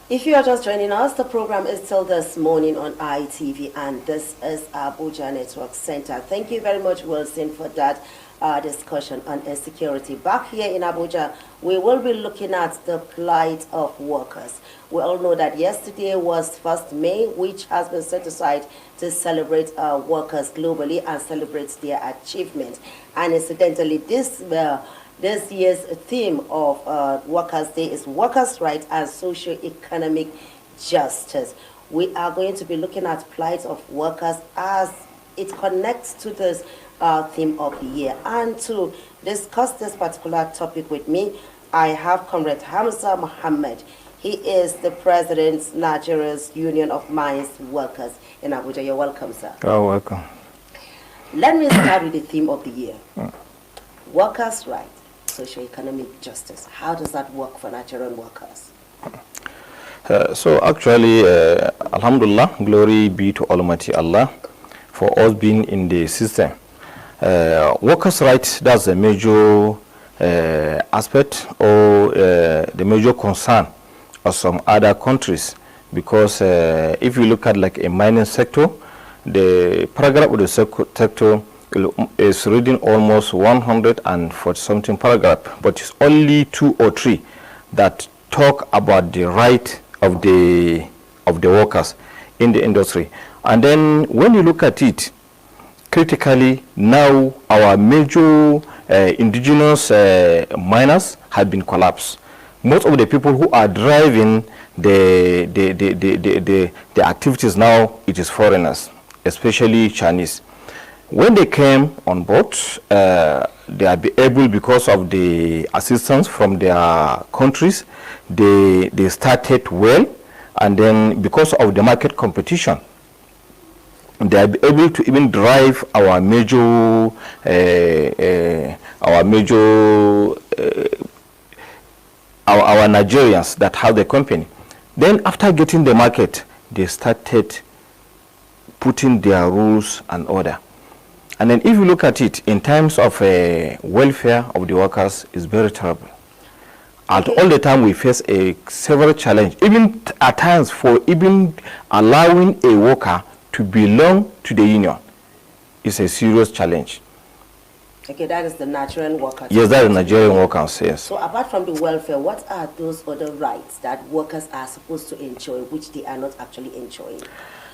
If you are just joining us, the program is still this morning on ITV, and this is Abuja Network Center. Thank you very much, Wilson, for that discussion on insecurity. Back here in Abuja, we will be looking at the plight of workers. We all know that yesterday was 1st May, which has been set aside to celebrate workers globally and celebrate their achievement. And incidentally, this year's theme of Workers' Day is Workers' Rights and Socio-Economic Justice. We are going to be looking at plight of workers as it connects to this theme of the year. And to discuss this particular topic with me, I have Comrade Hamza Mohammed. He is the President, Nigeria's Union of Mines Workers in Abuja. You're welcome, sir. You're welcome. Let me start with the theme of the year. Workers' rights, socio-economic justice. How does that work for Nigerian workers? So actually, Alhamdulillah, glory be to Almighty Allah for us being in the system. Workers' rights, that's a major aspect or the major concern of some other countries, because if you look at like a mining sector, the paragraph of the sector is reading almost 140 something paragraph, but it's only 2 or 3 that talk about the right of the workers in the industry. And then when you look at it critically, now our major indigenous miners have been collapsed. Most of the people who are driving the activities now, it is foreigners, especially Chinese. When they came on board, they are able, because of the assistance from their countries, they started well, and then because of the market competition, they are able to even drive our major our Nigerians that have the company. Then after getting the market, they started putting their rules and order. And then if you look at it in terms of welfare of the workers, is very terrible. At all the time we face several challenges, even at times for even allowing a worker to belong to the union is a serious challenge. Okay, that is the Nigerian workers. Yes, that is Nigerian workers, yes. So apart from the welfare, what are those other rights that workers are supposed to enjoy, which they are not actually enjoying?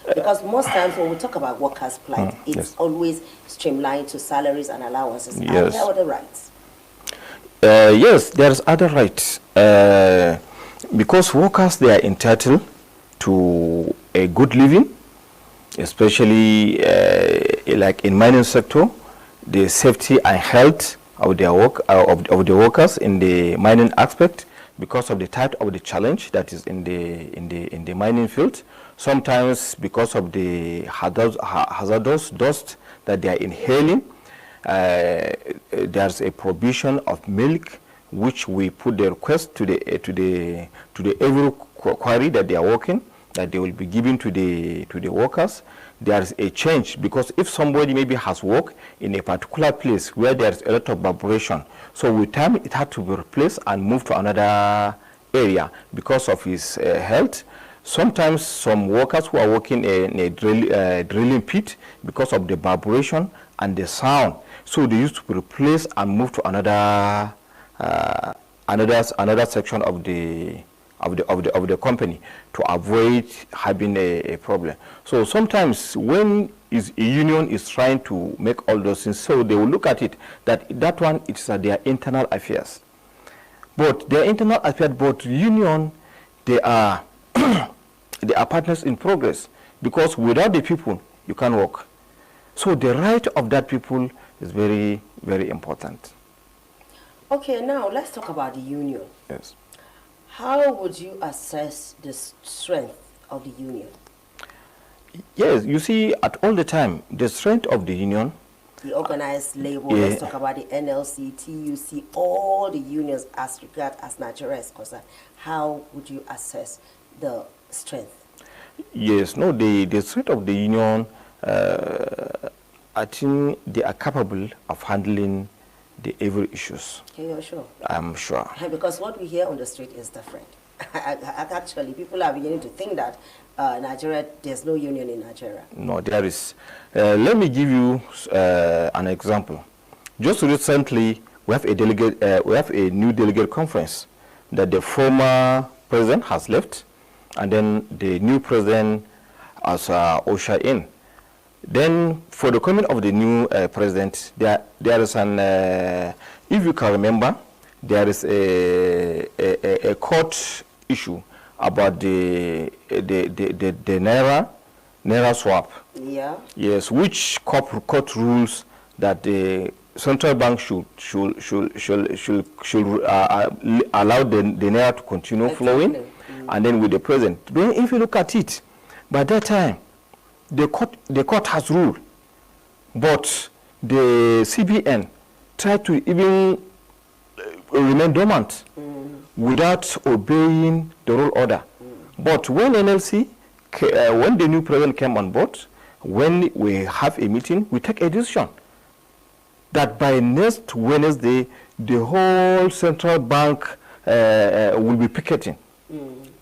Because most times when we talk about workers' plight, it's always streamlined to salaries and allowances. Yes. Are there other rights? Yes, there's other rights. Because workers, they are entitled to a good living, especially like in mining sector, the safety and health of their of the workers in the mining aspect, because of the type of the challenge that is in the mining field. Sometimes because of the hazardous dust that they are inhaling, there's a provision of milk which we put the request to the every quarry that they are working, that they will be given to the workers. There's a change, because if somebody maybe has worked in a particular place where there's a lot of vibration, so with time it had to be replaced and moved to another area because of his health. Sometimes some workers who are working in a drilling pit, because of the vibration and the sound, so they used to be replaced and moved to another section of the company to avoid having a problem. So sometimes when a union is trying to make all those things, so they will look at it that one is their internal affairs. But their internal affairs, but union, they are they are partners in progress, because without the people you can't work. So the right of that people is very, very important. Okay, now let's talk about the union. Yes. How would you assess the strength of the union? Yes, you see, at all the time, the strength of the union, the organized labor, let's talk about the NLC, TUC, all the unions as regard as Nigeria is concerned. How would you assess the strength? Yes, no, the strength of the union, I think they are capable of handling the every issues. Okay, you're sure? I'm sure. Because what we hear on the street is different. Actually, people are beginning to think that Nigeria, there's no union in Nigeria. No, there is. Let me give you an example. Just recently, we have a new delegate conference that the former president has left, and then the new president has ushered in. Then, for the coming of the new president, there is an, if you can remember, there is a court issue about the naira swap. Yeah. Yes, which court rules that the central bank should allow the naira to continue flowing, and then with the president. Then, if you look at it, by that time, the court has ruled, but the CBN tried to even remain dormant without obeying the rule order. But when NLC, when the new president came on board, when we have a meeting, we take a decision that by next Wednesday, the whole central bank will be picketing.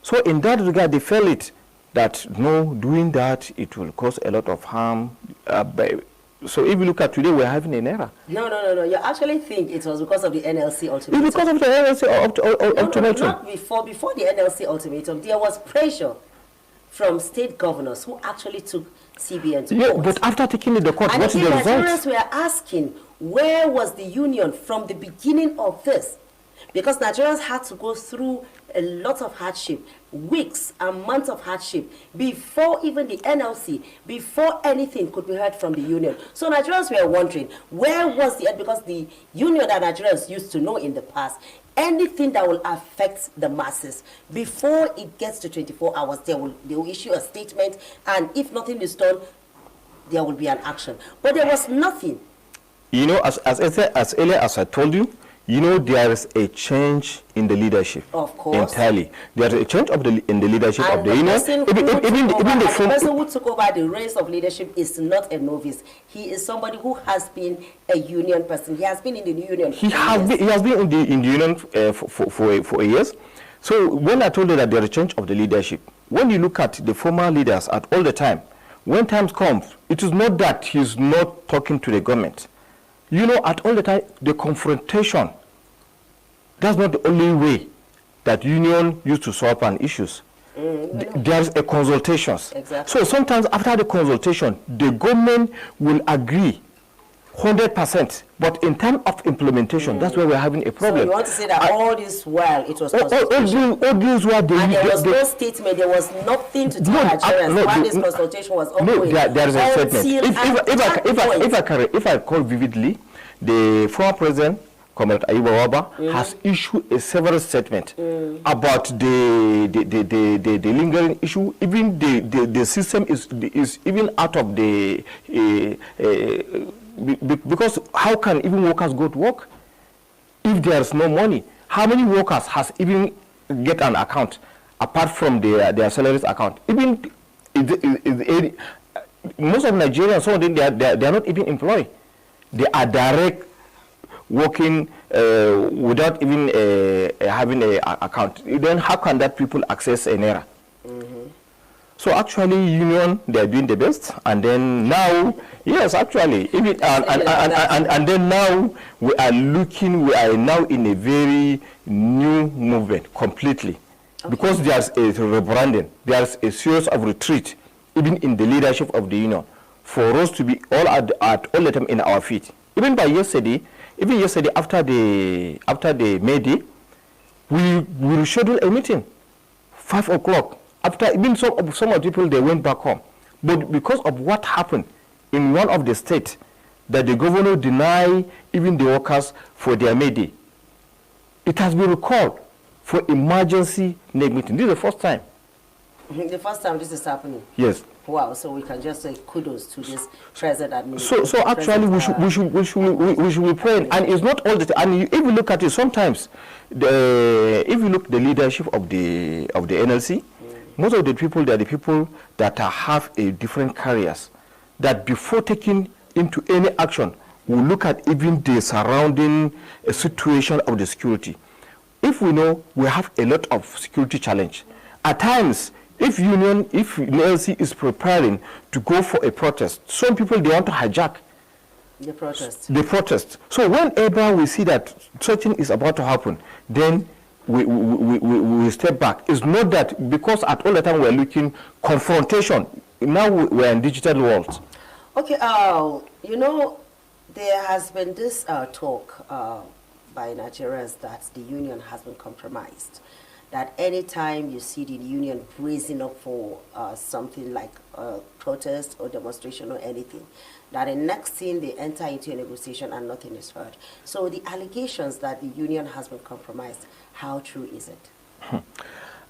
So in that regard, they felt it that no, doing that, it will cause a lot of harm. So if you look at today, we're having an error. No. You actually think it was because of the NLC ultimatum? It's because of the NLC ultimatum. Not before the NLC ultimatum. There was pressure from state governors who actually took CBN to court. But after taking it to the court, what's the result? And Nigerians were asking, where was the union from the beginning of this? Because Nigerians had to go through a lot of hardship, weeks and months of hardship, before even the NLC, before anything could be heard from the union. So Nigerians were wondering, where was the, because the union that Nigerians used to know in the past, anything that will affect the masses, before it gets to 24 hours, they will issue a statement, and if nothing is done, there will be an action. But there was nothing. You know, as earlier as I told you, you know, there is a change in the leadership. Of course. Entirely. There is a change in the leadership of the union. The person who took over the reins of leadership is not a novice. He is somebody who has been a union person. He has been in the union. He has been in the union for years. So when I told you that there is a change of the leadership, when you look at the former leaders at all the time, when times come, it is not that he's not talking to the government. You know, at all the time, the confrontation, that's not the only way that union used to solve an issues. There's a consultations. Exactly. So sometimes after the consultation, the government will agree 100%, but in terms of implementation, that's where we're having a problem. So you want to say that all this while it was consultation? All this while and there was no statement, there was nothing to tell Nigerians while this consultation was ongoing. No, there is a statement. If I recall vividly, the former president, Comrade Ayuba Waba, has issued a several statement about the lingering issue. Even the system is even out of the because how can even workers go to work if there is no money? How many workers has even get an account apart from their salaries account? Even most of Nigerians, some of them, they are not even employed. They are direct working without even having an account. Then how can that people access an era? So actually, union, they are doing the best, and then now, yes, actually, even, and then now we are now in a very new movement completely, because there's a rebranding, there's a series of retreat, even in the leadership of the union, for us to be all at all the time in our feet. Even yesterday after the May Day, we will schedule a meeting, 5 o'clock. After even some of the people, they went back home. But because of what happened in one of the states, that the governor denied even the workers for their May Day, it has been recalled for emergency meeting. This is the first time. The first time this is happening? Yes. Wow, so we can just say kudos to this present administration. So actually we should be praying, and it's not all the time. And if you look at it, sometimes if you look the leadership of the NLC, most of the people, they are the people that have a different careers, that before taking into any action will look at even the surrounding situation of the security. if we know we have a lot of security challenge, at times, if NLC is preparing to go for a protest, some people, they want to hijack the protest. The protest. So whenever we see that something is about to happen, then we step back. It's not that because at all the time we're looking confrontation. Now we're in digital world. Okay, you know, there has been this talk by Nigerians that the union has been compromised. That anytime you see the union raising up for something like a protest or demonstration or anything, that the next thing they enter into a negotiation and nothing is heard. So the allegations that the union has been compromised, how true is it?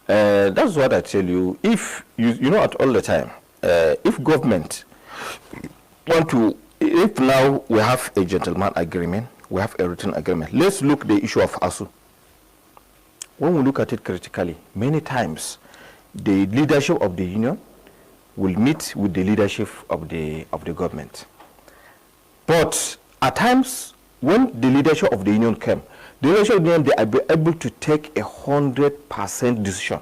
That's what I tell you. If you know at all the time, if government want to, if now we have a gentleman agreement, we have a written agreement. Let's look the issue of ASU. When we look at it critically, many times the leadership of the union will meet with the leadership of the government. But at times, when the leadership of the union came, the leadership of the union, they are able to take 100% decision.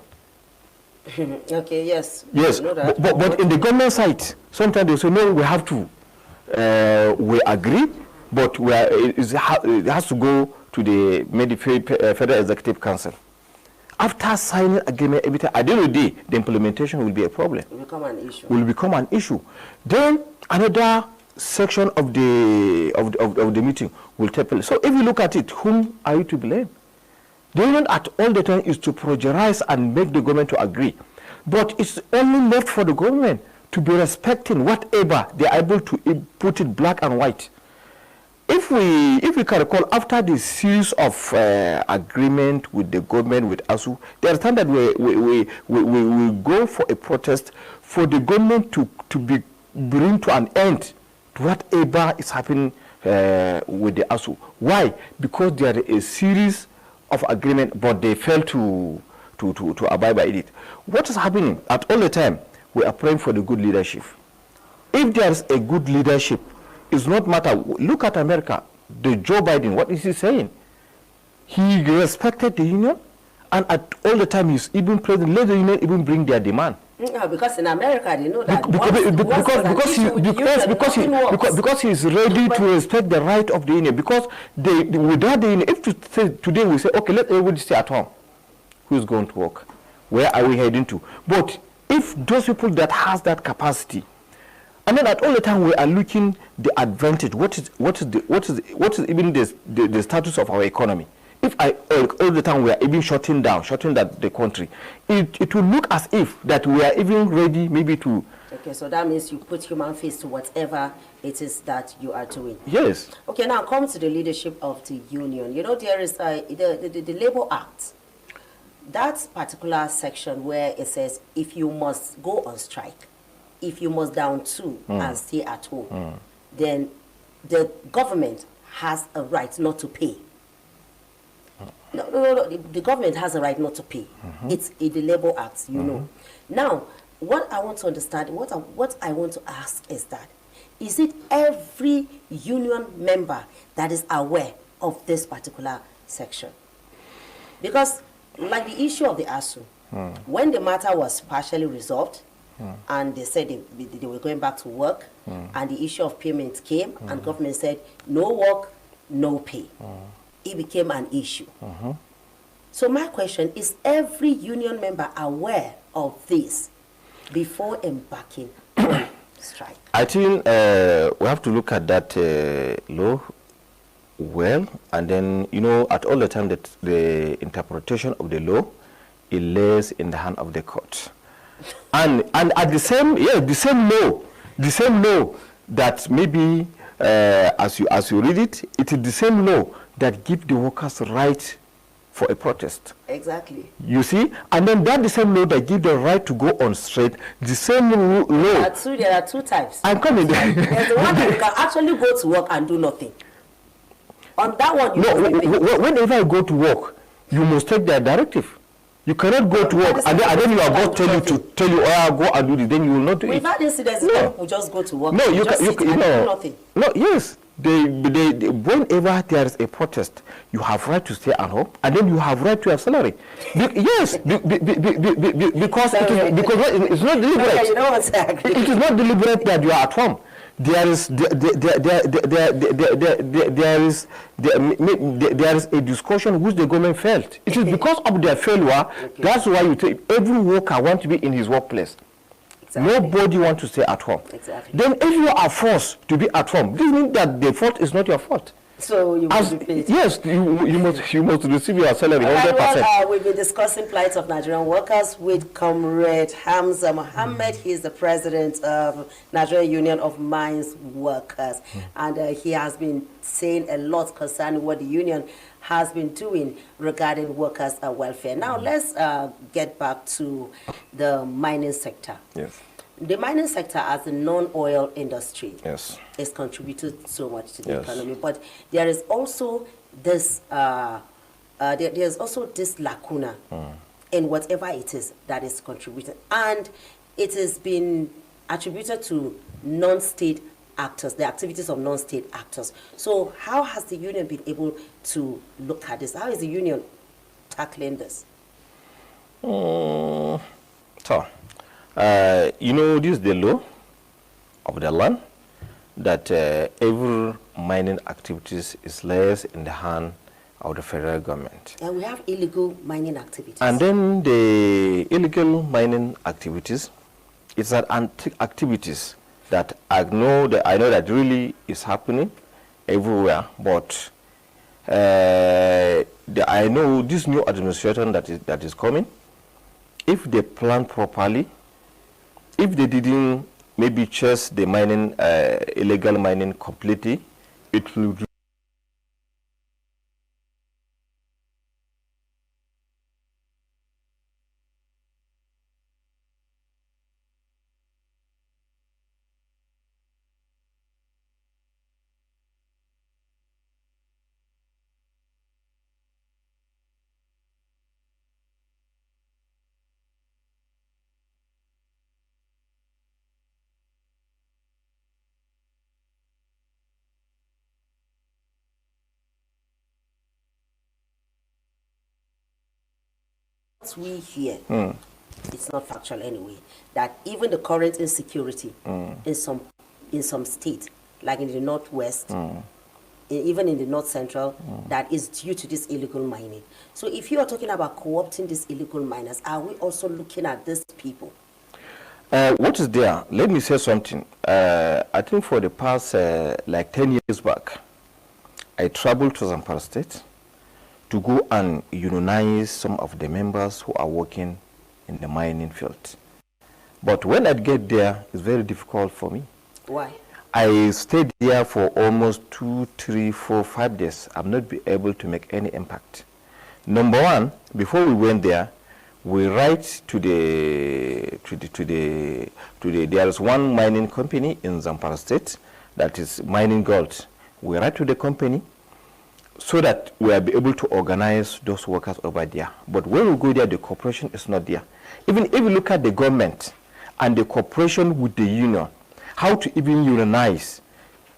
Okay, yes. Yes, but in the government side, sometimes they say, no, we have to, we agree, but it has to go to the Federal Executive Council. After signing agreement, everything, at the end of the day, the implementation will be a problem. Will become an issue. Will become an issue. Then another section of the meeting will take place. So if you look at it, whom are you to blame? The union at all the time is to pressurize and make the government to agree. But it's only left for the government to be respecting whatever they are able to put it black and white. If we can recall, after the series of agreement with the government, with ASU, there are times that we go for a protest for the government to bring to an end to whatever is happening with the ASU. Why? Because there is a series of agreement, but they fail to abide by it. What is happening at all the time? We are praying for the good leadership. If there is a good leadership, it's not matter. Look at America. The Joe Biden, what is he saying? He respected the union, and at all the time he's even president. Let the union even bring their demand. Because in America they know that because he's ready to respect the right of the union. Because without the union, if today we say, okay, let everybody stay at home, who's going to work? Where are we heading to? But if those people that has that capacity, and then at all the time we are looking the advantage. What is even the status of our economy? If all the time we are even shutting down the country, it will look as if that we are even ready maybe to. Okay, so that means you put human face to whatever it is that you are doing. Yes. Okay, now come to the leadership of the union. You know, there is the Labour Act. That particular section where it says if you must go on strike, if you must down to and stay at home, then the government has a right not to pay. No. The government has a right not to pay. It's in the Labour Act, you know. Now, what I want to understand, what I want to ask is that, is it every union member that is aware of this particular section? Because, like the issue of the ASU, when the matter was partially resolved, and they said they were going back to work, and the issue of payment came, and government said, no work, no pay. It became an issue. So my question is, every union member aware of this before embarking on strike? I think we have to look at that law well, and then, you know, at all the time that the interpretation of the law, it lays in the hand of the court. And at the same law that maybe as you read it, it is the same law that gives the workers right for a protest. Exactly. You see, and then that the same law that gives the right to go on strike. The same law. There are two types. I'm coming. There's the one that you can actually go to work and do nothing. On that one, whenever I go to work, you must take their directive. You cannot go to work and then you are going to tell you, oh, go and do this. Then you will not do it. Without incidents, people just go to work. No, you can. do nothing. No, yes. whenever there is a protest, you have right to stay at home, and then you have right to have salary. Yes, because it's not deliberate. You know what's happening? It is not deliberate that you are at home. There is a discussion which the government felt. It is because of their failure. Okay. That's why you take every worker wants to be in his workplace. Exactly. Nobody wants to stay at home. Exactly. Then if you are forced to be at home, this means that the fault is not your fault. So you must be paid. Yes, you must receive your salary 100%. Well, we've been discussing plights of Nigerian workers with Comrade Hamza Mohammed. He's the president of Nigerian Union of Mines Workers. And he has been saying a lot concerning what the union has been doing regarding workers' welfare. Now, let's get back to the mining sector. Yes. The mining sector as a non-oil industry is contributed so much to the economy, but there is also this there's also this lacuna in whatever it is that is contributed, and it has been attributed to non-state actors, the activities of non-state actors. So how has the union been able to look at this? How is the union tackling this? You know, this is the law of the land that every mining activities is less in the hand of the federal government. And we have illegal mining activities. And then the illegal mining activities, it's that activities that I know that really is happening everywhere, but I know this new administration that is coming, if they plan properly, if they didn't maybe chase the mining, illegal mining completely, it will we hear, it's not factual anyway, that even the current insecurity in some states, like in the northwest, even in the north central, that is due to this illegal mining. So if you are talking about co-opting these illegal miners, are we also looking at these people? What is there? Let me say something. I think for the past like 10 years back, I traveled to Zamfara State to go and unionize some of the members who are working in the mining field. But when I get there, it's very difficult for me. Why? I stayed there for almost 2, 3, 4, 5 days. I've not been able to make any impact. Number one, before we went there, we write to there is one mining company in Zamfara State that is mining gold. We write to the company so that we will be able to organize those workers over there. But when we go there, the cooperation is not there. Even if you look at the government and the cooperation with the union, how to even unionize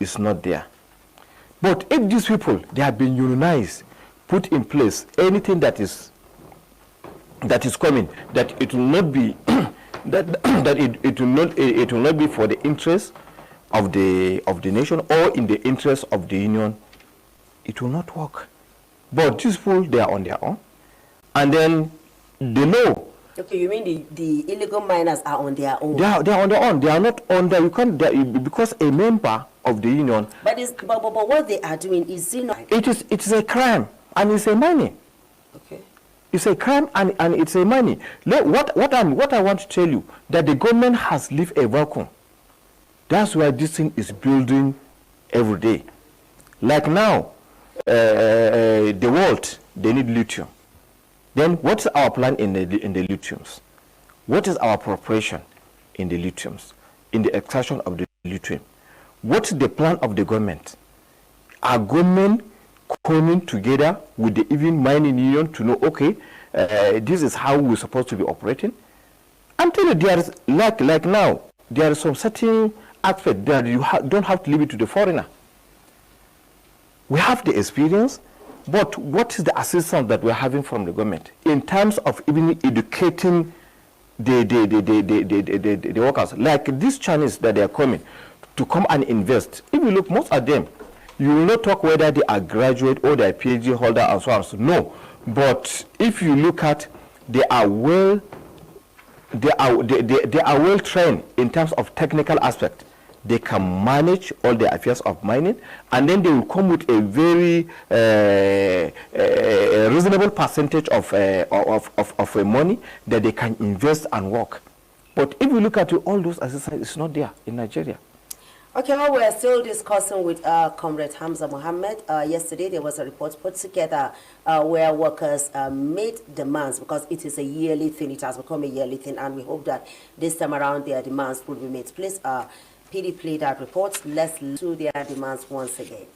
is not there. But if these people, they have been unionized, put in place anything that is coming, that it will not be it will not be for the interest of the nation or in the interest of the union, it will not work. But these people, they are on their own, and then the law. Okay, you mean the illegal miners are on their own? They are on their own. They are not under. You can't because a member of the union. But what they are doing is it's a crime and it's a money. Okay. It's a crime and it's a money. What I want to tell you, that the government has left a vacuum. That's why this thing is building every day. Like now, the world, they need lithium. Then what's our plan in the lithiums? What is our preparation in the lithiums, in the extraction of the lithium? What's the plan of the government? Are government coming together with the even mining union to know, okay, this is how we're supposed to be operating? I'm telling you, there is, like now, there is some certain aspect that you don't have to leave it to the foreigner. We have the experience, but what is the assistance that we're having from the government in terms of even educating the workers? Like these Chinese that they are coming to come and invest. If you look, most of them, you will not talk whether they are graduate or they are PhD holder and so on. So no, but if you look at, they are well trained in terms of technical aspect. They can manage all the affairs of mining, and then they will come with a very reasonable percentage of money that they can invest and work. But if you look at all those assistance, it's not there in Nigeria. Okay, well, we're still discussing with Comrade Hamza Mohammed. Yesterday, there was a report put together where workers made demands, because it is a yearly thing. It has become a yearly thing, and we hope that this time around their demands will be made. Please, PD, play that report. Let's listen to their demands once again.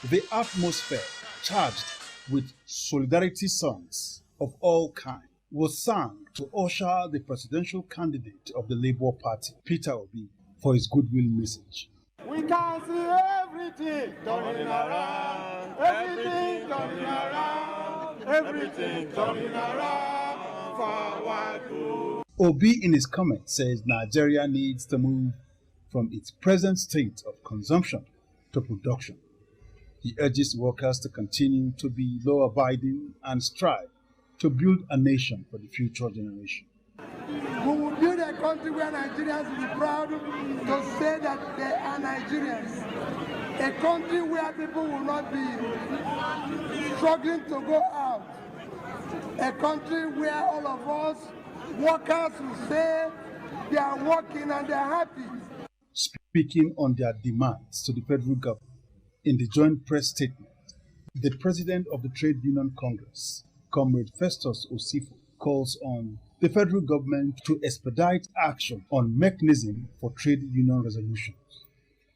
The atmosphere charged with solidarity songs of all kinds was sung to usher the presidential candidate of the Labour Party, Peter Obi, for his goodwill message. We can see everything turning around, everything turning around, everything turning around for our good. Obi in his comment says Nigeria needs to move from its present state of consumption to production. He urges workers to continue to be law-abiding and strive to build a nation for the future generation. We will build a country where Nigerians will be proud to say that they are Nigerians. A country where people will not be struggling to go out. A country where all of us workers will say they are working and they are happy. Speaking on their demands to the federal government, in the joint press statement, the president of the Trade Union Congress, Comrade Festus Osifo, calls on the federal government to expedite action on mechanism for trade union resolutions.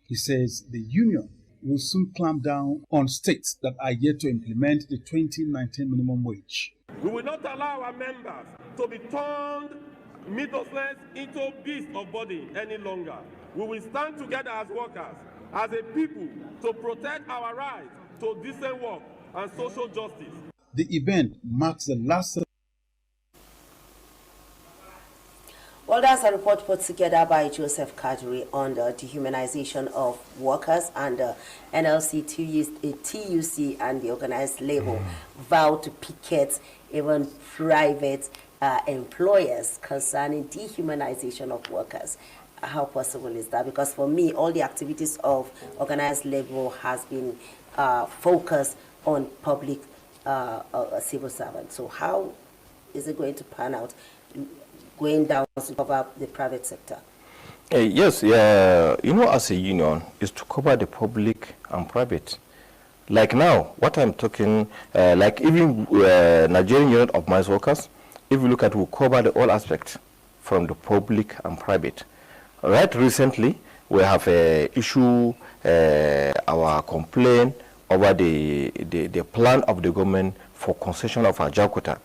He says the union will soon clamp down on states that are yet to implement the 2019 minimum wage. We will not allow our members to be turned middlesless into beasts of body any longer. We will stand together as workers, as a people, to protect our rights to decent work and social justice. The event marks the last. Well, that's a report put together by Joseph Kadri on the dehumanization of workers, and NLC, TUC, and the organized labor vowed to picket even private employers concerning dehumanization of workers. How possible is that? Because for me, all the activities of organized labor has been focused on public civil servants. So how is it going to pan out, going down to cover the private sector? Yes, you know, as a union, is to cover the public and private. Like now, what I'm talking, like even Nigerian Union of Mines Workers, if you look at, we cover the all aspects from the public and private. Right recently, we have issued our complaint over the plan of the government for concession of Ajaokuta.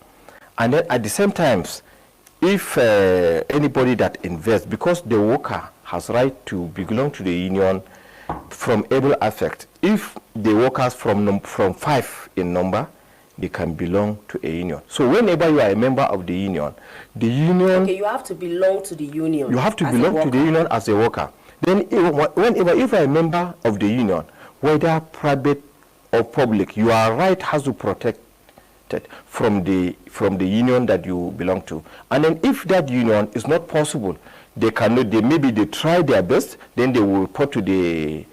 And then at the same time, if anybody that invests, because the worker has right to belong to the union from able affect, if the workers from 5 in number, they can belong to a union. So whenever you are a member of the union, Okay, you have to belong to the union. You have to belong to the union as a worker. Then whenever, if you are a member of the union, whether private or public, your right has to protect from the union that you belong to. And then if that union is not possible, they cannot, maybe they try their best, then they will report to the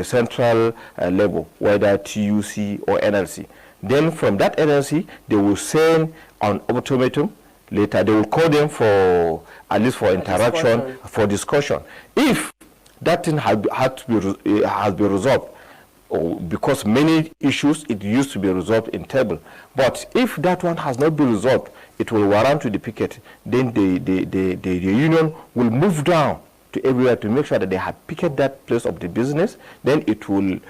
central level, whether TUC or NLC. Then from that NLC, they will send an ultimatum. Later, they will call them for, at least for interaction, for discussion. If that thing has been resolved, because many issues, it used to be resolved in table. But if that one has not been resolved, it will warrant to the picket. Then the union will move down to everywhere to make sure that they have picked that place of the business, then it will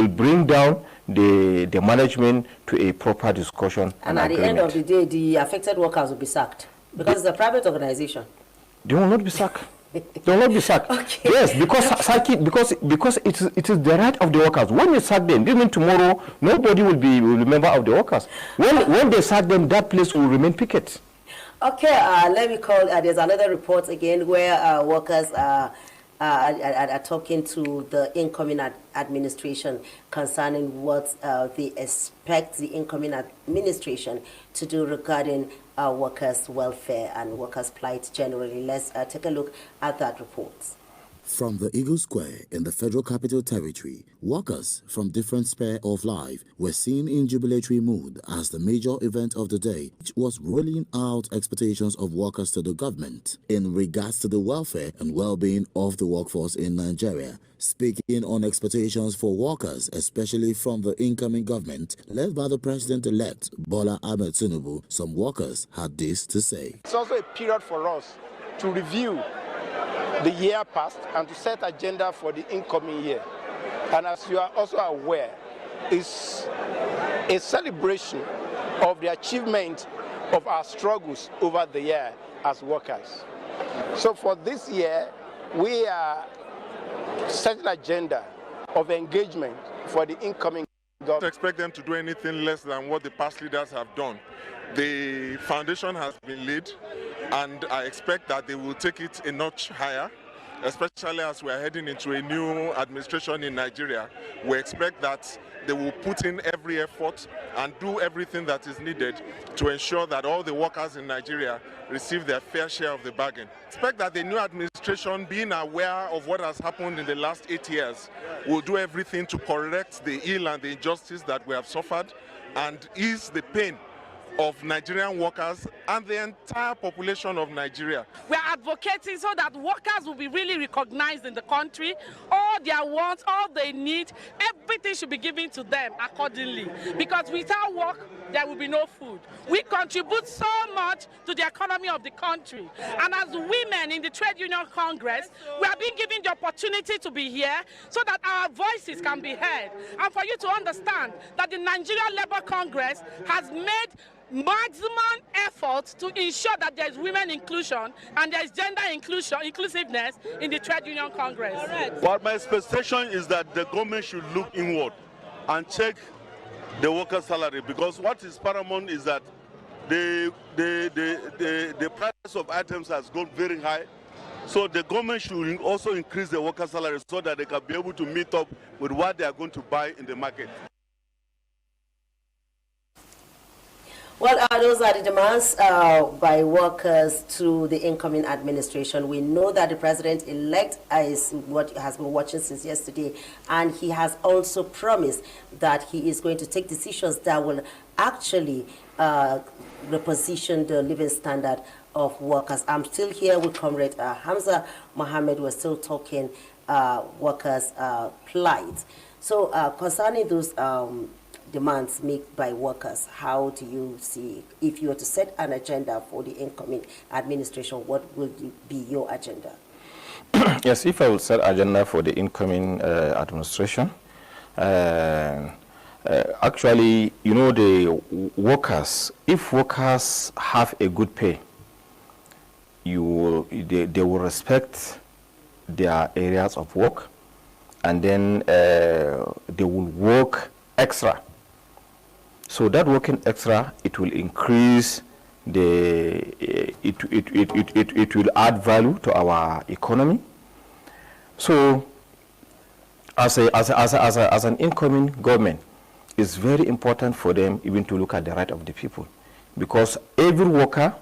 bring down the management to a proper discussion and and at agreement. the end of the day, the affected workers will be sacked because it's a private organization. They will not be sacked. They will not be sacked. Okay. Yes, because it is the right of the workers. When you sack them, this means tomorrow nobody will be a member of the workers. When they sack them, that place will remain picket. Okay, let me call. There's another report again where workers are talking to the incoming administration concerning what they expect the incoming administration to do regarding workers' welfare and workers' plight generally. Let's take a look at that report. From the Eagle Square in the Federal Capital Territory, workers from different spheres of life were seen in jubilatory mood as the major event of the day was rolling out expectations of workers to the government in regards to the welfare and well-being of the workforce in Nigeria. Speaking on expectations for workers, especially from the incoming government led by the President-elect Bola Ahmed Tinubu, some workers had this to say. It's also a period for us to review the year past and to set agenda for the incoming year. And as you are also aware, it's a celebration of the achievement of our struggles over the year as workers. So for this year, we are setting an agenda of engagement for the incoming government. I don't expect them to do anything less than what the past leaders have done. The foundation has been laid, and I expect that they will take it a notch higher, especially as we are heading into a new administration in Nigeria. We expect that they will put in every effort and do everything that is needed to ensure that all the workers in Nigeria receive their fair share of the bargain. I expect that the new administration, being aware of what has happened in the last 8 years, will do everything to correct the ill and the injustice that we have suffered and ease the pain of Nigerian workers and the entire population of Nigeria. We are advocating so that workers will be really recognized in the country. All their wants, all they need, everything should be given to them accordingly. Because without work, there will be no food. We contribute so much to the economy of the country. And as women in the Trade Union Congress, we are being given the opportunity to be here so that our voices can be heard. And for you to understand that the Nigerian Labour Congress has made maximum efforts to ensure that there is women inclusion and there is gender inclusiveness in the Trade Union Congress. But my expectation is that the government should look inward and check the workers' salary, because what is paramount is that the price of items has gone very high. So the government should also increase the workers' salary so that they can be able to meet up with what they are going to buy in the market. Well, those are the demands by workers to the incoming administration. We know that the president-elect is what has been watching since yesterday, and he has also promised that he is going to take decisions that will actually reposition the living standard of workers. I'm still here with Comrade Hamza Mohammed. We're still talking workers' plight. So concerning those demands made by workers, how do you see, if you were to set an agenda for the incoming administration, what will be your agenda? Yes, if I will set agenda for the incoming administration, actually, you know, the workers, if workers have a good pay, they will respect their areas of work, and then they will work extra. So that working extra, it will increase it will add value to our economy. So as an incoming government, it's very important for them even to look at the right of the people, because every worker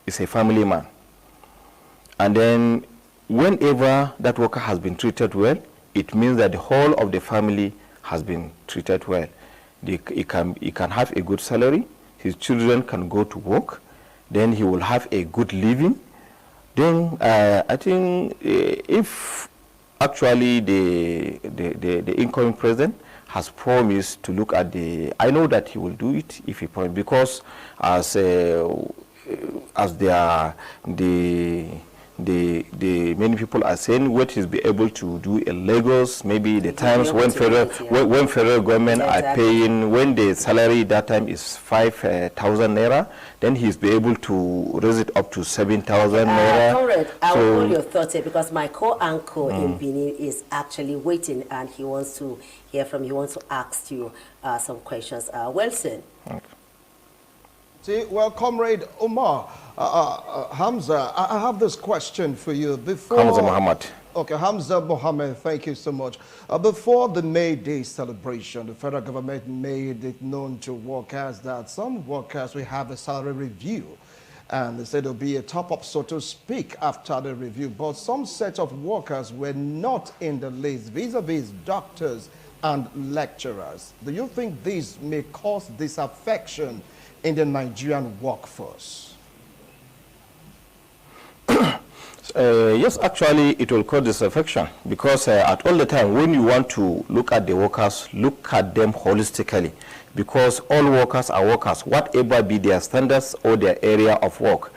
is a family man. And then whenever that worker has been treated well, it means that the whole of the family has been treated well. He can have a good salary, his children can go to work, then he will have a good living. Then I think if actually the incoming president has promised to look at I know that he will do it if he promised, because as the many people are saying what he's be able to do in Lagos, maybe the times when federal government are paying, when the salary that time is 5,000 naira, then he's be able to raise it up to 7,000 naira. Comrade, I will hold your thoughts here because my co-anchor in Benin is actually waiting and he wants to hear from you, he wants to ask you some questions. Wilson. Okay. See, well, Comrade Omar, Hamza, I have this question for you. Hamza Muhammad. Okay, Hamza Mohammed, thank you so much. Before the May Day celebration, the federal government made it known to workers that some workers will have a salary review. And they said there'll be a top-up, so to speak, after the review. But some set of workers were not in the list, vis-a-vis doctors and lecturers. Do you think this may cause disaffection in the Nigerian workforce? Yes, actually, it will cause disaffection because at all the time, when you want to look at the workers, look at them holistically, because all workers are workers, whatever be their standards or their area of work.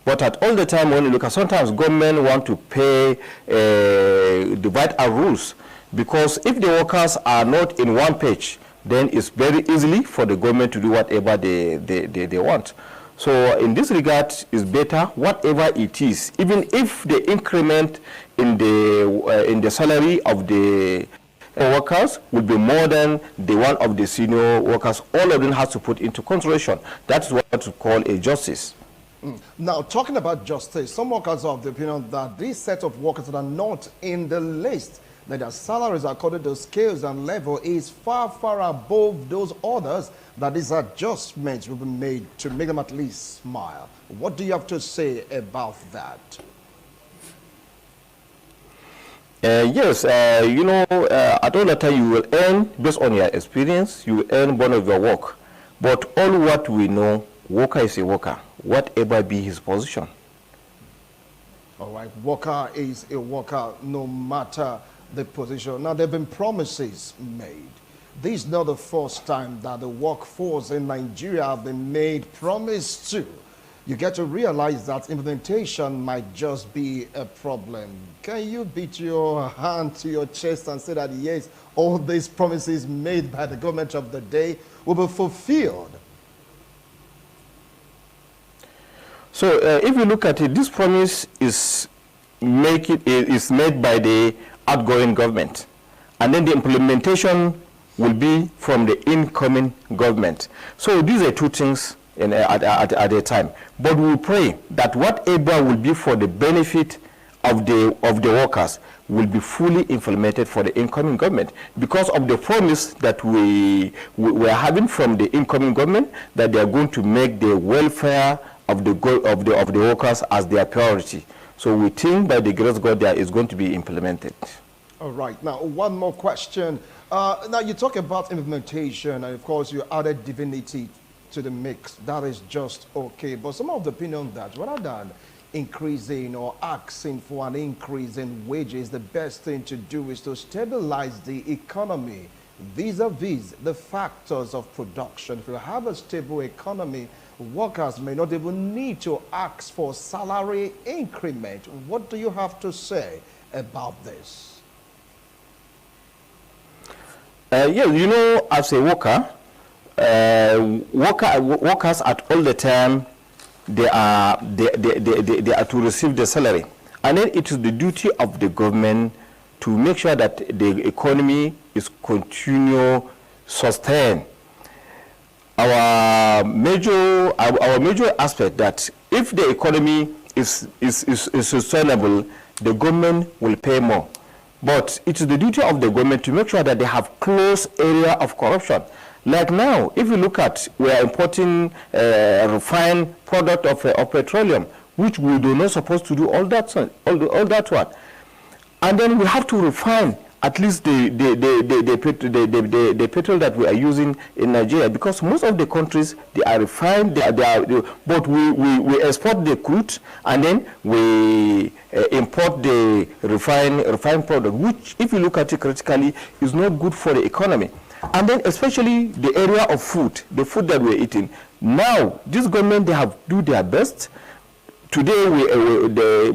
But at all the time, when you look at, sometimes government want to pay, divide our rules, because if the workers are not in one page, then it's very easily for the government to do whatever they want. So in this regard, it's better whatever it is, even if the increment in the salary of the workers will be more than the one of the senior workers. All of them has to put into consideration. That's what we call a justice. Now, talking about justice, some workers are of the opinion that this set of workers that are not in the list, that their salaries according to scales and level is far, far above those others, that these adjustments will be made to make them at least smile. What do you have to say about that? Yes, you know, at all the time you will earn, based on your experience, you will earn one of your work. But all what we know, worker is a worker, whatever be his position. All right, worker is a worker, no matter the position. Now, there have been promises made. This is not the first time that the workforce in Nigeria have been made promise to. You get to realize that implementation might just be a problem. Can you beat your hand to your chest and say that, yes, all these promises made by the government of the day will be fulfilled? So if you look at it, this promise is made by the outgoing government, and then the implementation will be from the incoming government. So these are two things at a time. But we pray that whatever will be for the benefit of the workers will be fully implemented for the incoming government, because of the promise that we are having from the incoming government, that they are going to make the welfare of the workers as their priority. So we think by the grace of God that is going to be implemented. All right. Now, one more question. Now, you talk about implementation, and of course, you added divinity to the mix. That is just okay. But some of the opinion that rather than increasing or asking for an increase in wages, the best thing to do is to stabilize the economy vis-a-vis the factors of production. If you have a stable economy, workers may not even need to ask for salary increment. What do you have to say about this? Yeah, you know, as a worker, workers at all the time, they are to receive the salary, and then it is the duty of the government to make sure that the economy is continue sustained. Our major aspect that if the economy is sustainable, the government will pay more. But it is the duty of the government to make sure that they have close area of corruption. Like now, if you look at, we are importing refined product of petroleum, which we do not supposed to do all that one. And then we have to refine at least the petrol that we are using in Nigeria, because most of the countries, they are refined, but we export the crude, and then we import the refined product, which, if you look at it critically, is not good for the economy. And then especially the area of food, the food that we're eating. Now, this government, they have do their best today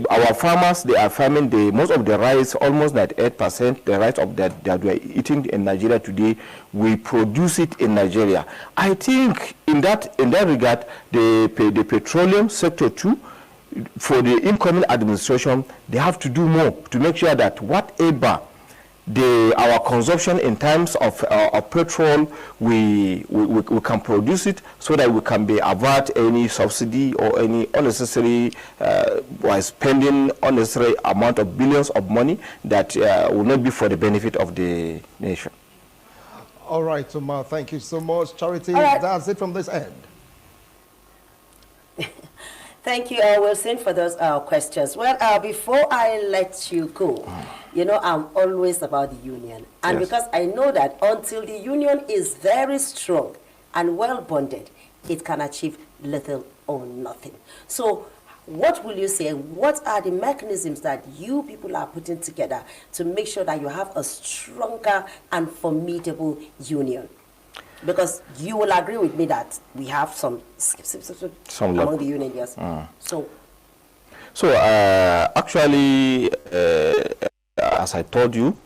our farmers, they are farming most of the rice, almost 98%, the rice of that we are eating in Nigeria today, we produce it in Nigeria. I think in that regard, the petroleum sector too, for the incoming administration, they have to do more to make sure that whatever our consumption in terms of petrol, we can produce it so that we can avert any subsidy or any unnecessary by spending unnecessary amount of billions of money that will not be for the benefit of the nation. All right, Omar, thank you so much. Charity, right. That's it from this end. Thank you, Wilson, for those questions. Well, before I let you go, you know, I'm always about the union. And Yes. because I know that until the union is very strong and well bonded, it can achieve little or nothing. So what will you say? What are the mechanisms that you people are putting together to make sure that you have a stronger and formidable union? Because you will agree with me that we have some among the union, yes. So actually, as I told you,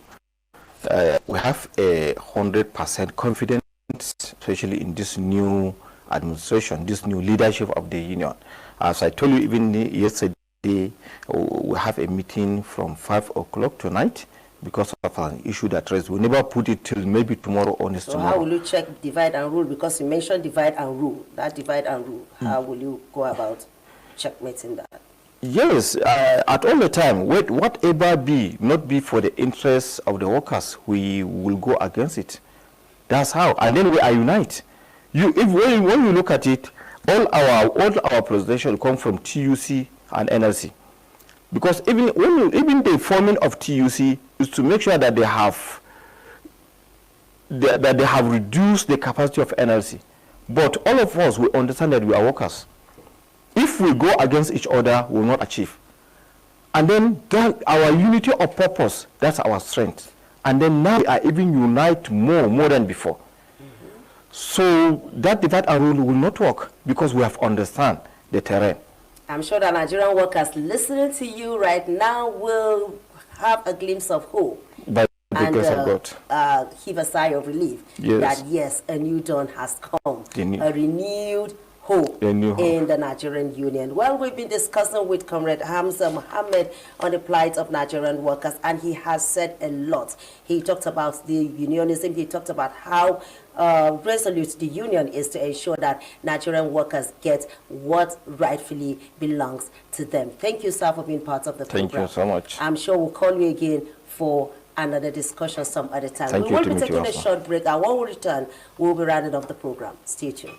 we have 100% confidence, especially in this new administration, this new leadership of the union. As I told you even yesterday, we have a meeting from 5 o'clock tonight because of an issue that raised. We never put it till maybe tomorrow or next tomorrow. How will you check divide and rule? Because you mentioned divide and rule. That divide and rule, how will you go about checkmating that? Yes, at all the time, whatever not be for the interests of the workers, we will go against it. That's how, and then we are unite. When you look at it, all our presidential come from TUC and NLC, because even the forming of TUC is to make sure that they have reduced the capacity of NLC. But all of us, we understand that we are workers. If we go against each other, we will not achieve. And then our unity of purpose, that's our strength. And then now we are even unite more than before. So that divide and rule will not work because we have understand the terrain. I'm sure that Nigerian workers listening to you right now will have a glimpse of hope. By the grace of God. Heave a sigh of relief that yes, a new dawn has come. A renewed hope in the Nigerian Union. Well, we've been discussing with Comrade Hamza Mohammed on the plight of Nigerian workers, and he has said a lot. He talked about the unionism. He talked about how resolute the union is to ensure that Nigerian workers get what rightfully belongs to them. Thank you, sir, for being part of the program. Thank you so much. I'm sure we'll call you again for another discussion some other time. We will be taking a short break, and when we return, we'll be rounding off the program. Stay tuned.